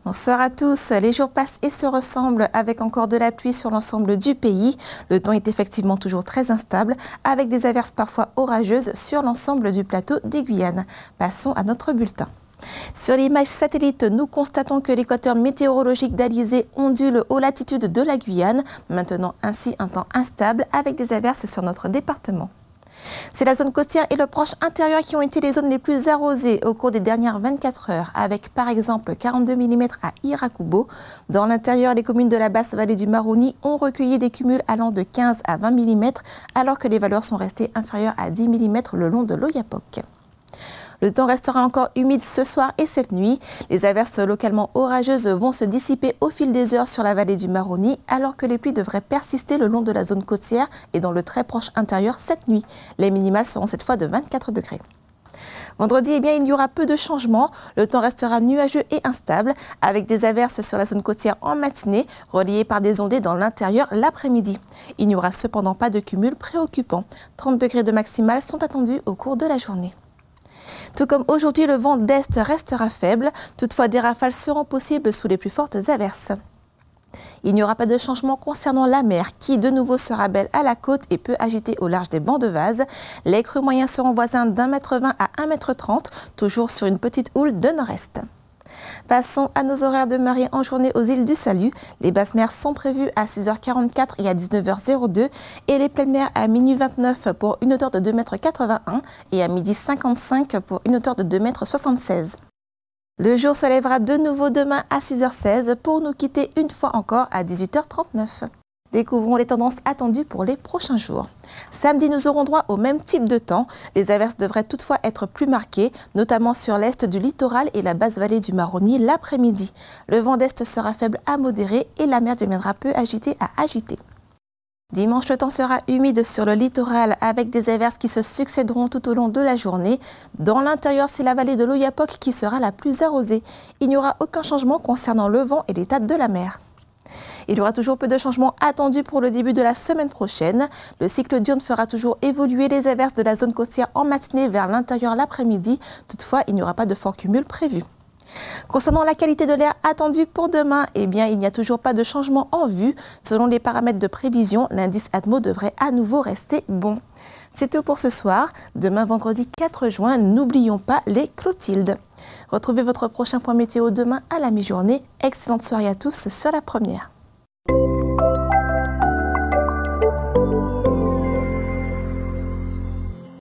Bonsoir à tous. Les jours passent et se ressemblent avec encore de la pluie sur l'ensemble du pays. Le temps est effectivement toujours très instable avec des averses parfois orageuses sur l'ensemble du plateau des Guyanes. Passons à notre bulletin. Sur l'image satellite, nous constatons que l'équateur météorologique d'Alizé ondule aux latitudes de la Guyane, maintenant ainsi un temps instable avec des averses sur notre département. C'est la zone côtière et le proche intérieur qui ont été les zones les plus arrosées au cours des dernières 24 heures, avec par exemple 42 mm à Irakubo. Dans l'intérieur, les communes de la basse vallée du Maroni ont recueilli des cumuls allant de 15 à 20 mm, alors que les valeurs sont restées inférieures à 10 mm le long de l'Oyapock. Le temps restera encore humide ce soir et cette nuit. Les averses localement orageuses vont se dissiper au fil des heures sur la vallée du Maroni, alors que les pluies devraient persister le long de la zone côtière et dans le très proche intérieur cette nuit. Les minimales seront cette fois de 24 degrés. Vendredi, il y aura peu de changements. Le temps restera nuageux et instable, avec des averses sur la zone côtière en matinée, reliées par des ondées dans l'intérieur l'après-midi. Il n'y aura cependant pas de cumul préoccupant. 30 degrés de maximale sont attendus au cours de la journée. Tout comme aujourd'hui, le vent d'est restera faible. Toutefois, des rafales seront possibles sous les plus fortes averses. Il n'y aura pas de changement concernant la mer, qui de nouveau sera belle à la côte et peu agitée au large des bancs de vase. Les creux moyens seront voisins d'1,20 m à 1,30 m, toujours sur une petite houle de nord-est. Passons à nos horaires de marée en journée aux îles du Salut. Les basses mers sont prévues à 6h44 et à 19h02 et les pleines mers à minuit 29 pour une hauteur de 2,81 m et à midi 55 pour une hauteur de 2,76 m. Le jour se lèvera de nouveau demain à 6h16 pour nous quitter une fois encore à 18h39. Découvrons les tendances attendues pour les prochains jours. Samedi, nous aurons droit au même type de temps. Les averses devraient toutefois être plus marquées, notamment sur l'est du littoral et la basse vallée du Maroni l'après-midi. Le vent d'est sera faible à modéré et la mer deviendra peu agitée à agitée. Dimanche, le temps sera humide sur le littoral avec des averses qui se succéderont tout au long de la journée. Dans l'intérieur, c'est la vallée de l'Oyapock qui sera la plus arrosée. Il n'y aura aucun changement concernant le vent et l'état de la mer. Il y aura toujours peu de changements attendus pour le début de la semaine prochaine. Le cycle diurne fera toujours évoluer les averses de la zone côtière en matinée vers l'intérieur l'après-midi. Toutefois, il n'y aura pas de fort cumul prévu. Concernant la qualité de l'air attendue pour demain, il n'y a toujours pas de changement en vue. Selon les paramètres de prévision, l'indice Atmo devrait à nouveau rester bon. C'est tout pour ce soir. Demain, vendredi 4 juin, n'oublions pas les Clotildes. Retrouvez votre prochain point météo demain à la mi-journée. Excellente soirée à tous sur La Première.